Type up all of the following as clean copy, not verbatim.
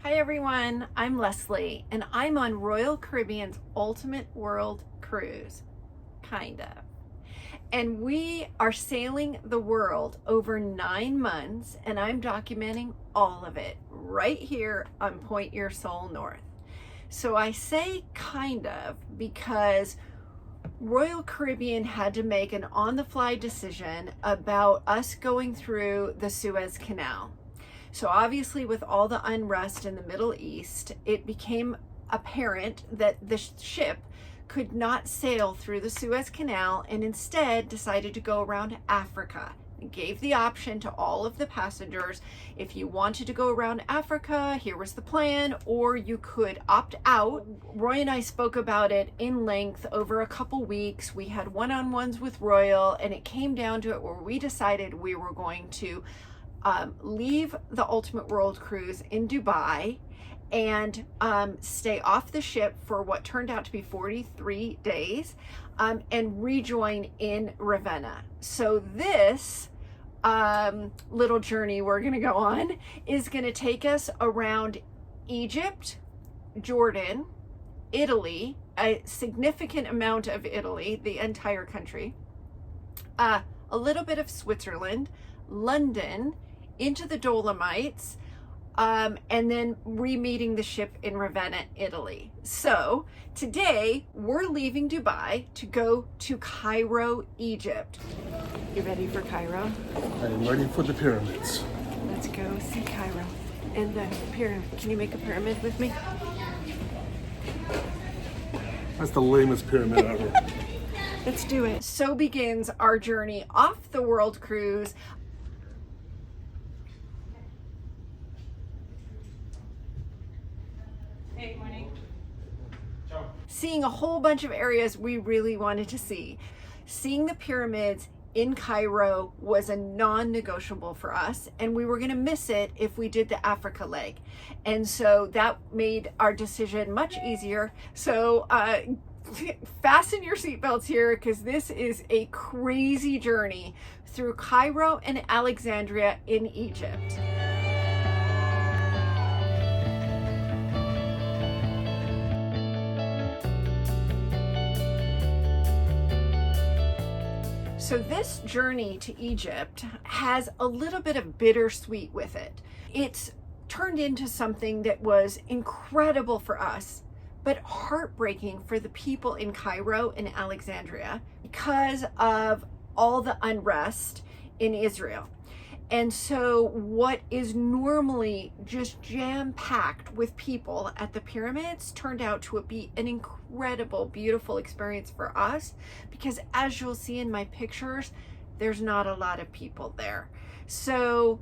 Hi everyone, I'm Leslie and I'm on Royal Caribbean's Ultimate World Cruise, kind of. And we are sailing the world over 9 months and I'm documenting all of it right here on Point Your Soul North. So I say kind of because Royal Caribbean had to make an on-the-fly decision about us going through the Suez Canal. So obviously with all the unrest in the Middle East, it became apparent that the ship could not sail through the Suez Canal and instead decided to go around Africa. It gave the option to all of the passengers, if you wanted to go around Africa, here was the plan, or you could opt out. Roy and I spoke about it in length over a couple weeks. We had one-on-ones with Royal and it came down to it where we decided we were going to leave the Ultimate World Cruise in Dubai and stay off the ship for what turned out to be 43 days and rejoin in Ravenna. So this little journey we're going to go on is going to take us around Egypt, Jordan, Italy, a significant amount of Italy, the entire country, a little bit of Switzerland, London, into the Dolomites, and then re-meeting the ship in Ravenna, Italy. So today we're leaving Dubai to go to Cairo, Egypt. You ready for Cairo? I am ready for the pyramids. Let's go see Cairo. And the pyramid, can you make a pyramid with me? That's the lamest pyramid ever. Let's do it. So begins our journey off the world cruise. Hey, morning. Seeing a whole bunch of areas we really wanted to see. Seeing the pyramids in Cairo was a non-negotiable for us, and we were going to miss it if we did the Africa leg. And so that made our decision much easier. So fasten your seatbelts here because this is a crazy journey through Cairo and Alexandria in Egypt. So this journey to Egypt has a little bit of bittersweet with it. It's turned into something that was incredible for us, but heartbreaking for the people in Cairo and Alexandria because of all the unrest in Israel. And so what is normally just jam-packed with people at the pyramids turned out to be an incredible, beautiful experience for us because as you'll see in my pictures, there's not a lot of people there. So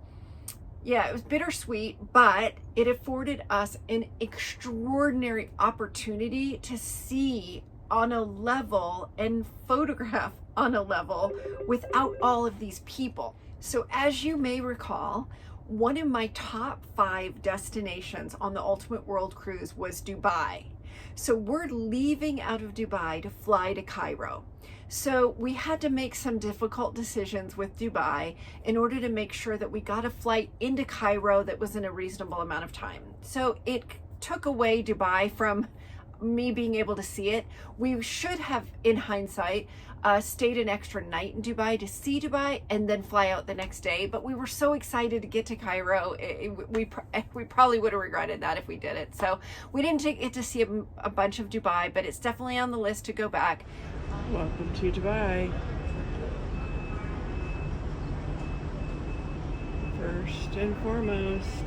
yeah, it was bittersweet, but it afforded us an extraordinary opportunity to see on a level and photograph on a level without all of these people. So as you may recall, one of my top 5 destinations on the Ultimate World Cruise was Dubai. So we're leaving out of Dubai to fly to Cairo. So we had to make some difficult decisions with Dubai in order to make sure that we got a flight into Cairo that was in a reasonable amount of time. So it took away Dubai from me being able to see it. We should have, in hindsight, stayed an extra night in Dubai to see Dubai and then fly out the next day. But we were so excited to get to Cairo, we probably would have regretted that if we did it. So we didn't get to see a bunch of Dubai, but it's definitely on the list to go back. Welcome to Dubai. First and foremost,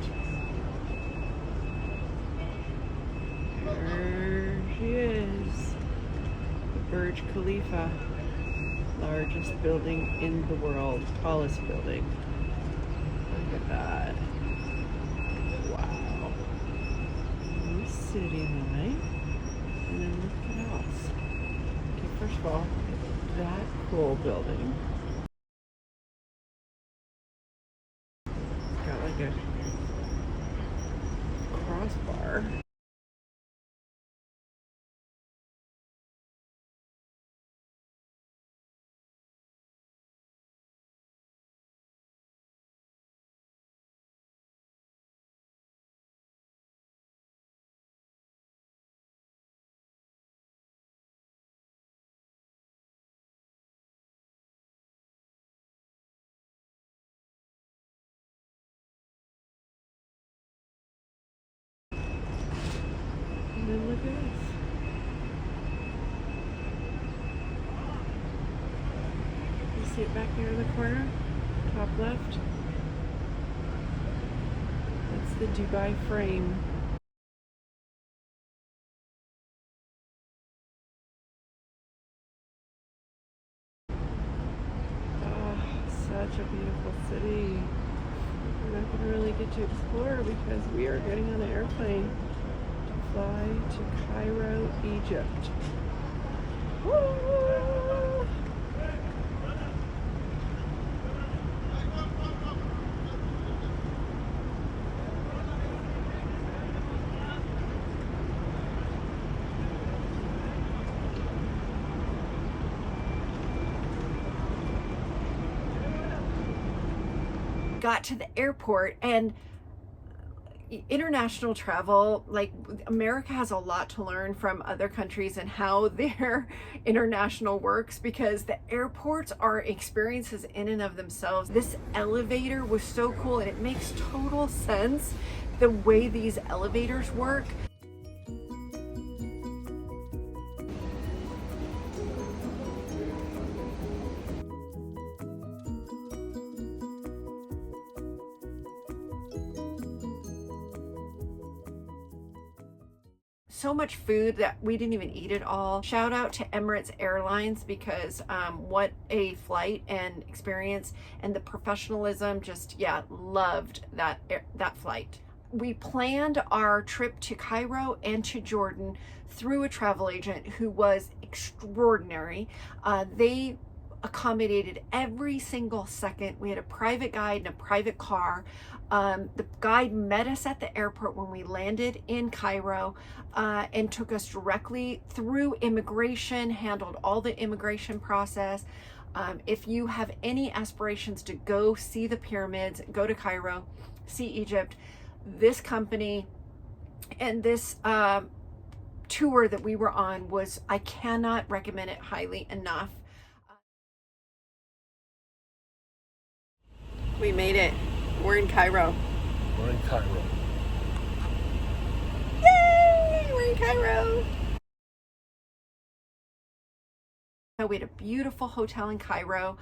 there she is, the Burj Khalifa. Largest building in the world, tallest building. Look at that. Wow. And the city light. And then look at us. Okay, first of all, that cool building. It's got like a crossbar. back here in the corner, top left. That's the Dubai frame. Such a beautiful city. We're not going to really get to explore because we are getting on the airplane to fly to Cairo, Egypt. Woo! Got to the airport, and international travel, like, America has a lot to learn from other countries and how their international works, because the airports are experiences in and of themselves. This elevator was so cool, and it makes total sense the way these elevators work. So much food that we didn't even eat it all. Shout out to Emirates Airlines, because what a flight and experience, and the professionalism, just, yeah, loved that flight. We planned our trip to Cairo and to Jordan through a travel agent who was extraordinary. They accommodated every single second. We had a private guide and a private car. The guide met us at the airport when we landed in Cairo, and took us directly through immigration, handled all the immigration process. If you have any aspirations to go see the pyramids, go to Cairo, see Egypt, this company and this tour that we were on was, I cannot recommend it highly enough. We made it. We're in Cairo. We're in Cairo. Yay! We're in Cairo. So we had a beautiful hotel in Cairo.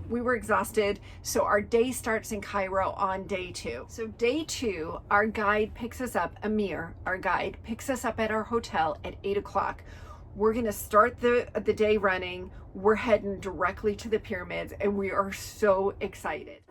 We were exhausted, so our day starts in Cairo on day 2. So day 2, our guide picks us up, Amir, our guide, picks us up at our hotel at 8 o'clock. We're gonna start the day running. We're heading directly to the pyramids, and we are so excited.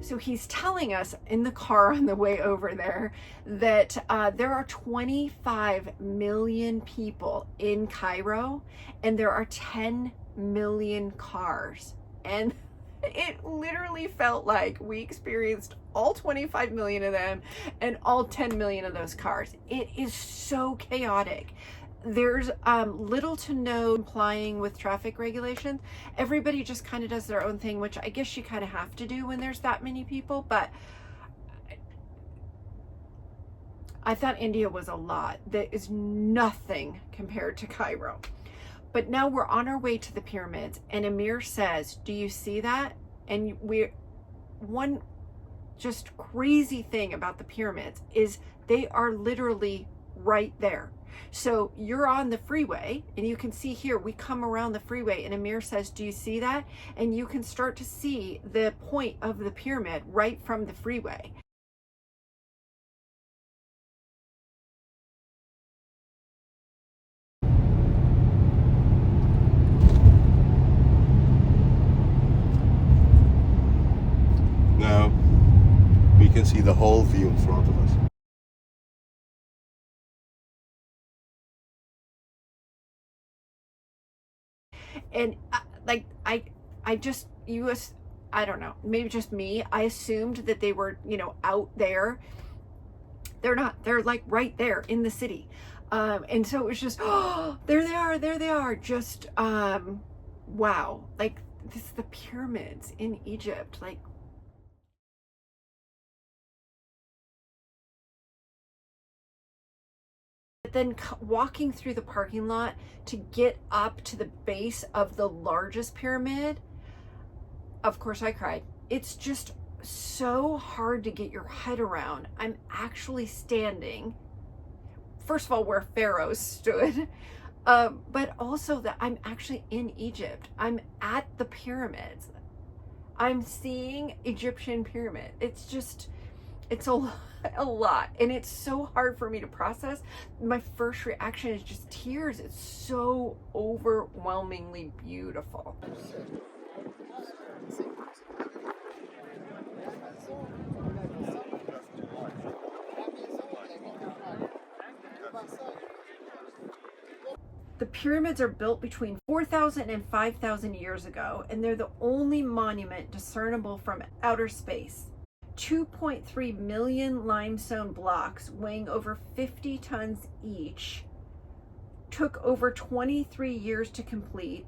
So he's telling us in the car on the way over there that there are 25 million people in Cairo, and there are 10 million cars. And it literally felt like we experienced all 25 million of them and all 10 million of those cars. It is so chaotic. There's little to no complying with traffic regulations. Everybody just kind of does their own thing, which I guess you kind of have to do when there's that many people. But I thought India was a lot. That is nothing compared to Cairo. But now we're on our way to the pyramids, and Amir says, do you see that? And one just crazy thing about the pyramids is they are literally right there. So you're on the freeway, and you can see here, we come around the freeway, and Amir says, do you see that? And you can start to see the point of the pyramid right from the freeway. Now we can see the whole view in front of us. And I don't know, maybe just me, I assumed that they were, out there. They're not. They're like right there in the city. And so it was just, oh, there they are, just wow. Like, this is the pyramids in Egypt. Like, but then walking through the parking lot to get up to the base of the largest pyramid, of course I cried. It's just so hard to get your head around. I'm actually standing, first of all, where pharaohs stood, but also that I'm actually in Egypt. I'm at the pyramids. I'm seeing Egyptian pyramid. It's just, it's a lot. And it's so hard for me to process. My first reaction is just tears. It's so overwhelmingly beautiful. The pyramids are built between 4,000 and 5,000 years ago, and they're the only monument discernible from outer space. 2.3 million limestone blocks weighing over 50 tons each took over 23 years to complete.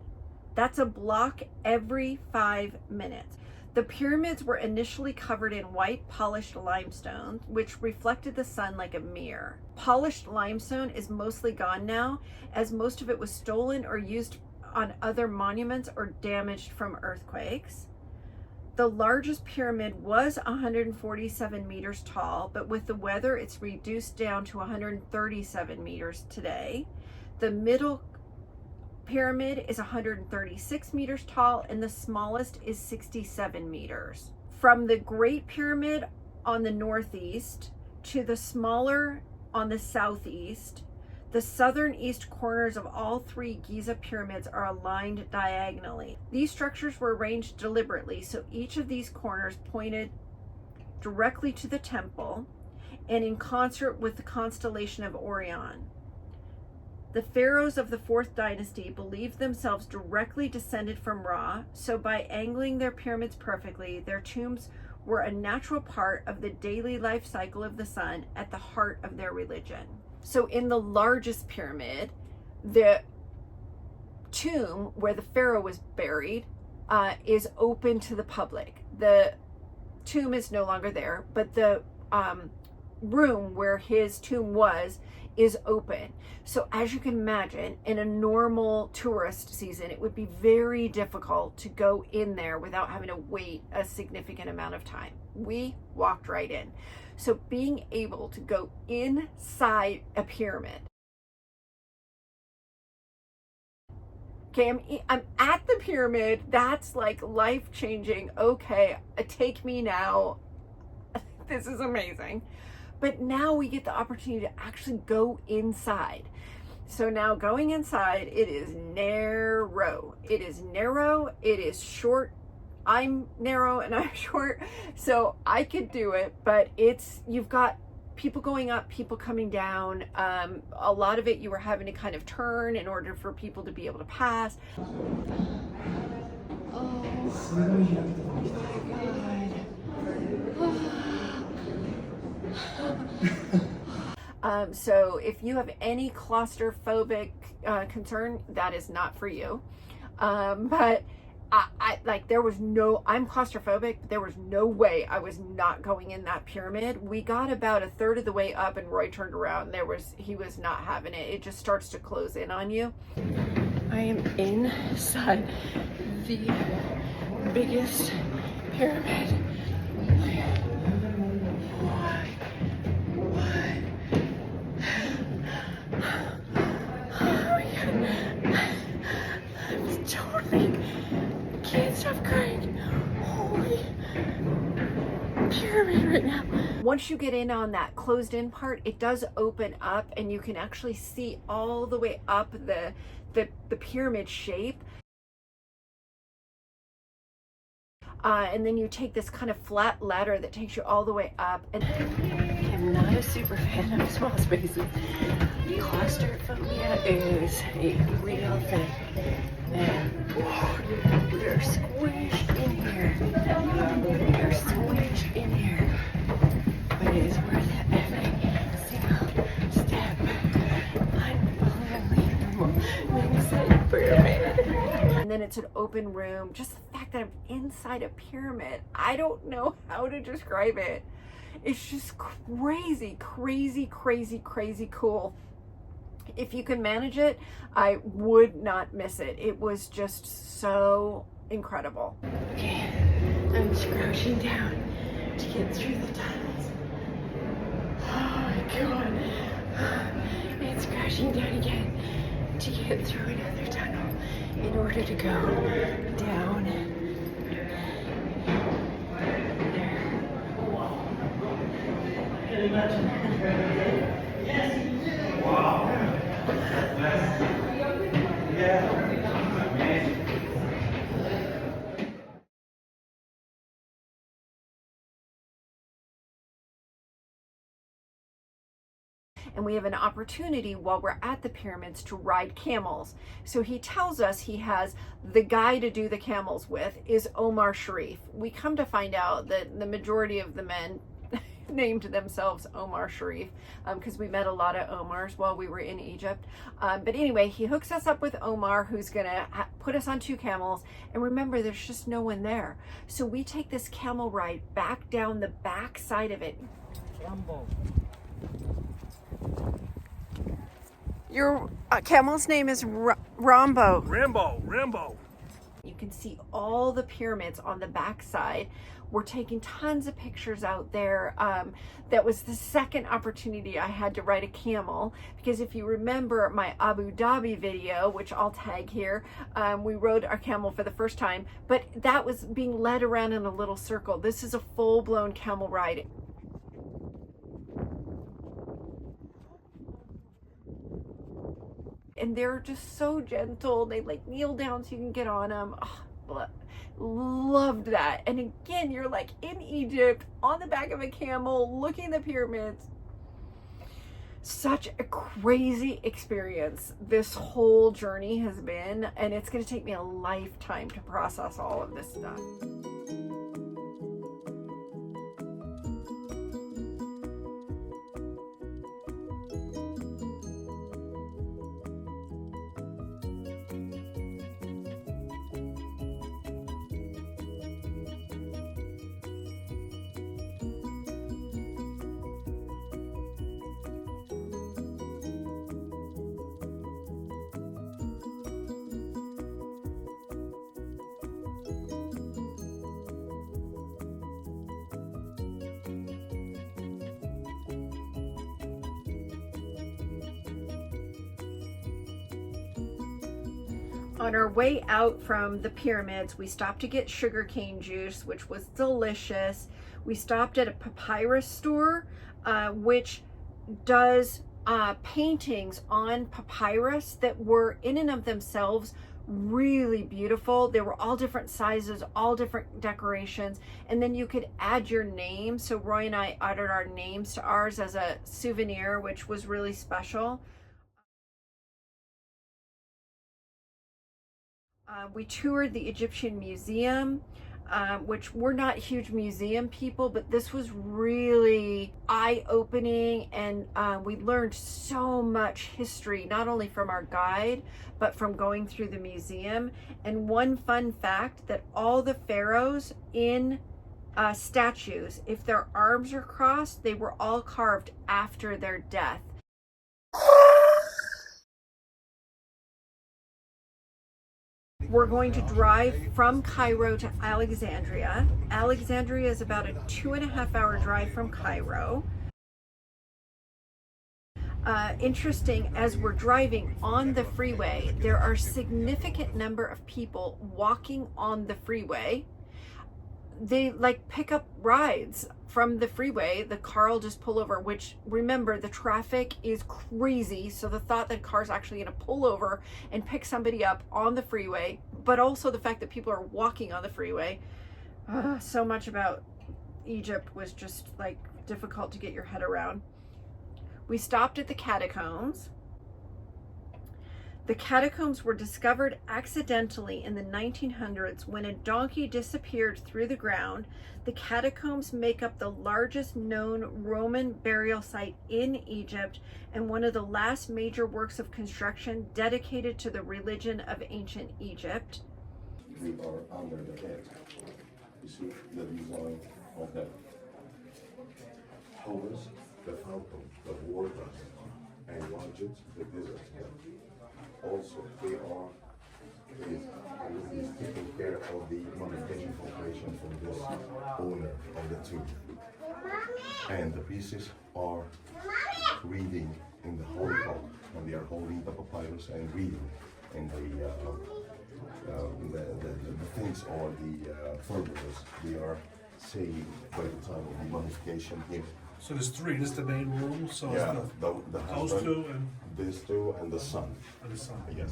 That's a block every 5 minutes. The pyramids were initially covered in white polished limestone, which reflected the sun like a mirror. Polished limestone is mostly gone now, as most of it was stolen or used on other monuments or damaged from earthquakes. The largest pyramid was 147 meters tall, but with the weather, it's reduced down to 137 meters today. The middle pyramid is 136 meters tall, and the smallest is 67 meters. From the Great Pyramid on the northeast to the smaller on the southeast, the southern east corners of all three Giza pyramids are aligned diagonally. These structures were arranged deliberately, so each of these corners pointed directly to the temple and in concert with the constellation of Orion. The pharaohs of the 4th dynasty believed themselves directly descended from Ra, so by angling their pyramids perfectly, their tombs were a natural part of the daily life cycle of the sun at the heart of their religion. So in the largest pyramid, the tomb where the pharaoh was buried is open to the public. The tomb is no longer there, but the room where his tomb was is open. So as you can imagine, in a normal tourist season, it would be very difficult to go in there without having to wait a significant amount of time. We walked right in. So being able to go inside a pyramid. Okay, I'm at the pyramid. That's like life-changing. Okay, take me now. This is amazing. But now we get the opportunity to actually go inside. So now going inside, it is narrow. It is narrow, it is short. I'm narrow and I'm short, so I could do it, but you've got people going up, people coming down. A lot of it you were having to kind of turn in order for people to be able to pass. Oh my God. So if you have any claustrophobic concern, that is not for you. But I'm claustrophobic, but there was no way I was not going in that pyramid. We got about a third of the way up and Roy turned around. He was not having it. It just starts to close in on you. I am inside the biggest pyramid. Pyramid right now. Once you get in on that closed in part, it does open up and you can actually see all the way up the pyramid shape. And then you take this kind of flat ladder that takes you all the way up. And I'm not a super fan of small spaces. Claustrophobia is a real thing. And we are squished in here. We are squished in here. But it is worth every single step. Unbelievable. Pyramid. And then it's an open room. Just the fact that I'm inside a pyramid. I don't know how to describe it. It's just crazy, crazy, crazy, crazy cool. If you can manage it, I would not miss it. It was just so incredible. Okay, I'm scratching down to get through the tunnels. Oh my God. It's crashing down again to get through another tunnel in order to go down there. Wow. And we have an opportunity while we're at the pyramids to ride camels. So he tells us he has the guy to do the camels with is Omar Sharif. We come to find out that the majority of the men named themselves Omar Sharif because we met a lot of Omars while we were in Egypt. But anyway, he hooks us up with Omar, who's gonna put us on 2 camels. And remember, there's just no one there. So we take this camel ride back down the back side of it. Rumble. Your camel's name is Rambo. Rambo. You can see all the pyramids on the backside. We're taking tons of pictures out there. That was the second opportunity I had to ride a camel, because if you remember my Abu Dhabi video, which I'll tag here, we rode our camel for the first time, but that was being led around in a little circle. This is a full-blown camel ride. And they're just so gentle. They like kneel down so you can get on them. Oh, loved that. And again, you're like in Egypt on the back of a camel looking at the pyramids. Such a crazy experience this whole journey has been, and it's going to take me a lifetime to process all of this stuff. On our way out from the pyramids, we stopped to get sugarcane juice, which was delicious. We stopped at a papyrus store, which does paintings on papyrus that were in and of themselves really beautiful. They were all different sizes, all different decorations, and then you could add your name. So Roy and I added our names to ours as a souvenir, which was really special. We toured the Egyptian Museum, which we're not huge museum people, but this was really eye-opening, and we learned so much history, not only from our guide, but from going through the museum. And one fun fact, that all the pharaohs in statues, if their arms are crossed, they were all carved after their death. We're going to drive from Cairo to Alexandria. Alexandria is about a 2.5-hour drive from Cairo. Interesting, as we're driving on the freeway, there are a significant number of people walking on the freeway. They like pick up rides from the freeway. The car will just pull over, which, remember, the traffic is crazy. So the thought that car's actually going to pull over and pick somebody up on the freeway, but also the fact that people are walking on the freeway. So much about Egypt was just like difficult to get your head around. We stopped at the catacombs. The catacombs were discovered accidentally in the 1900s when a donkey disappeared through the ground. The catacombs make up the largest known Roman burial site in Egypt and one of the last major works of construction dedicated to the religion of ancient Egypt. they are under the head. You see the design of that. Horus, the falcon, the war dragon, and Wajid, the desert cat. Also, they are is taking care of the mummification operation from this owner of the tomb. And the pieces are reading in the holy book, and they are holding the papyrus and reading in the things or the formulas they are saying by the time of the mummification here. So there's three. This is the main room. So it's Yeah, the those husband, two and these two, and the son. the son. Yes.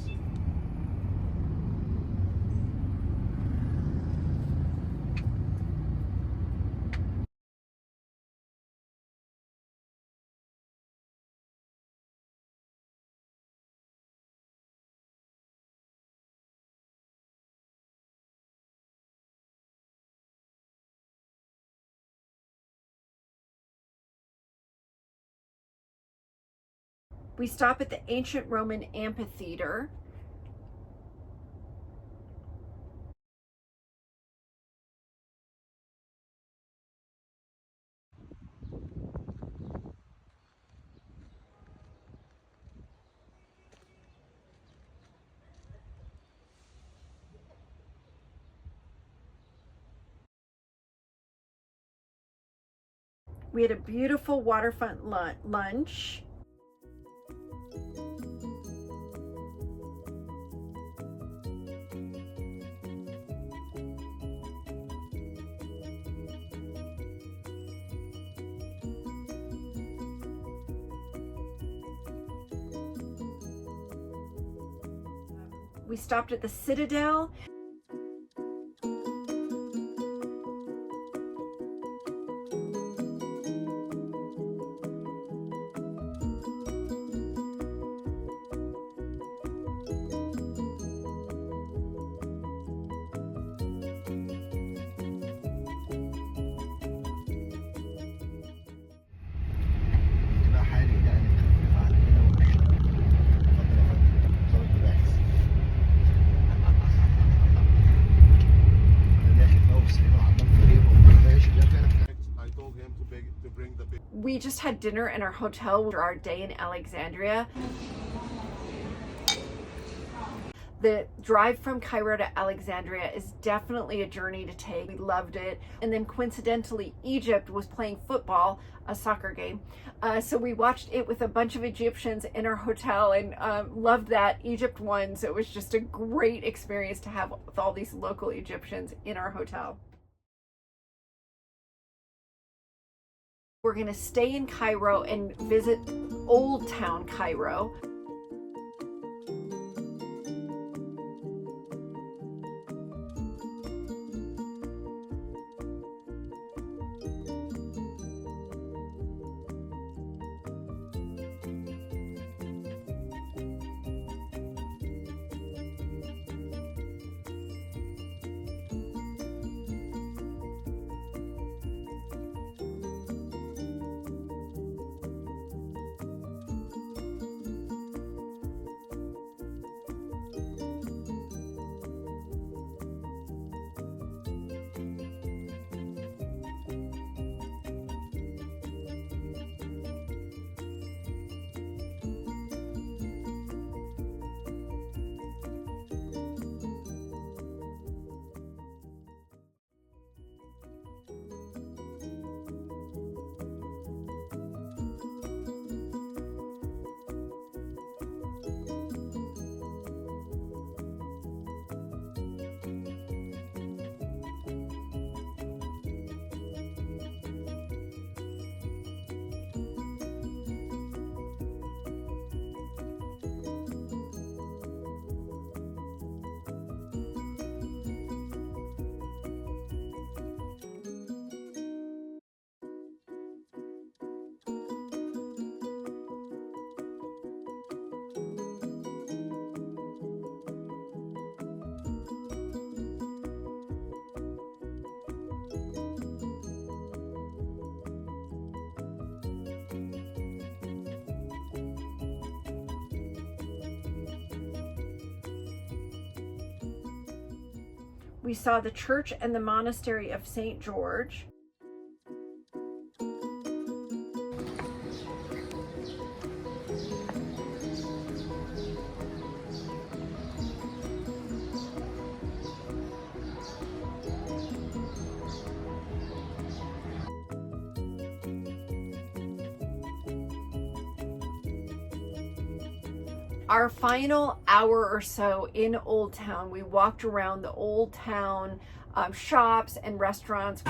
We stop at the ancient Roman amphitheater. We had a beautiful waterfront lunch. We stopped at the Citadel. انتباه حالي يعني تخفف على كده واشرب. اتفضل يا فندم. اتفضل بالعكس. انا داخل بقى وسايبها على النار غريبه وما فيهاش لا فعلا. I told him to bring the big. We just had dinner in our hotel for our day in Alexandria. The drive from Cairo to Alexandria is definitely a journey to take. We loved it. And then coincidentally, Egypt was playing football, a soccer game. So we watched it with a bunch of Egyptians in our hotel and loved that. Egypt won. So it was just a great experience to have with all these local Egyptians in our hotel. We're going to stay in Cairo and visit Old Town Cairo. We saw the church and the monastery of St. George. Our final hour or so in Old Town, we walked around the Old Town shops and restaurants.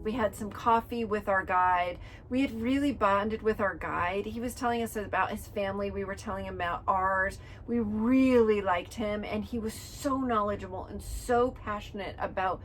We had some coffee with our guide. We had really bonded with our guide. He was telling us about his family. We were telling him about ours. We really liked him, and he was so knowledgeable and so passionate about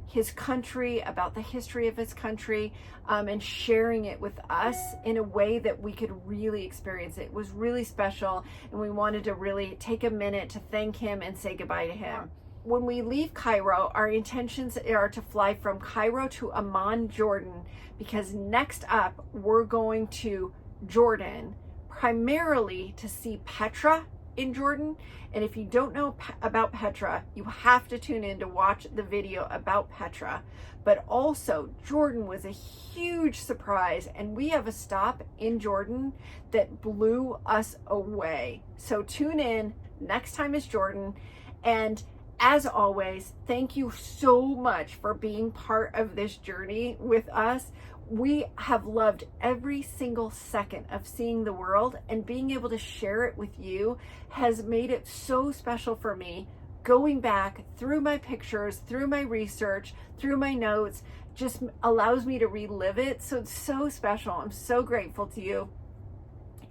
his country, about the history of his country, and sharing it with us in a way that we could really experience it. It was really special, and we wanted to really take a minute to thank him and say goodbye to him. When we leave Cairo, our intentions are to fly from Cairo to Amman, Jordan, because next up we're going to Jordan, primarily to see Petra in Jordan. And if you don't know about Petra, you have to tune in to watch the video about Petra. But also, Jordan was a huge surprise, and we have a stop in Jordan that blew us away. So tune in, next time is Jordan. And as always, thank you so much for being part of this journey with us. We have loved every single second of seeing the world, and being able to share it with you has made it so special for me. Going back through my pictures, through my research, through my notes, just allows me to relive it. So it's so special. I'm so grateful to you.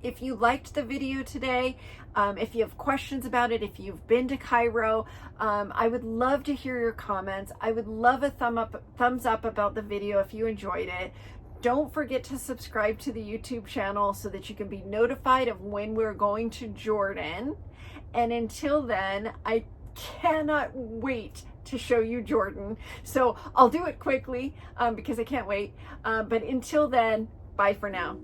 If you liked the video today, if you have questions about it, if you've been to Cairo, I would love to hear your comments. I would love a thumbs up about the video if you enjoyed it. Don't forget to subscribe to the YouTube channel so that you can be notified of when we're going to Jordan. And until then, I cannot wait to show you Jordan. So I'll do it quickly because I can't wait. But until then, bye for now.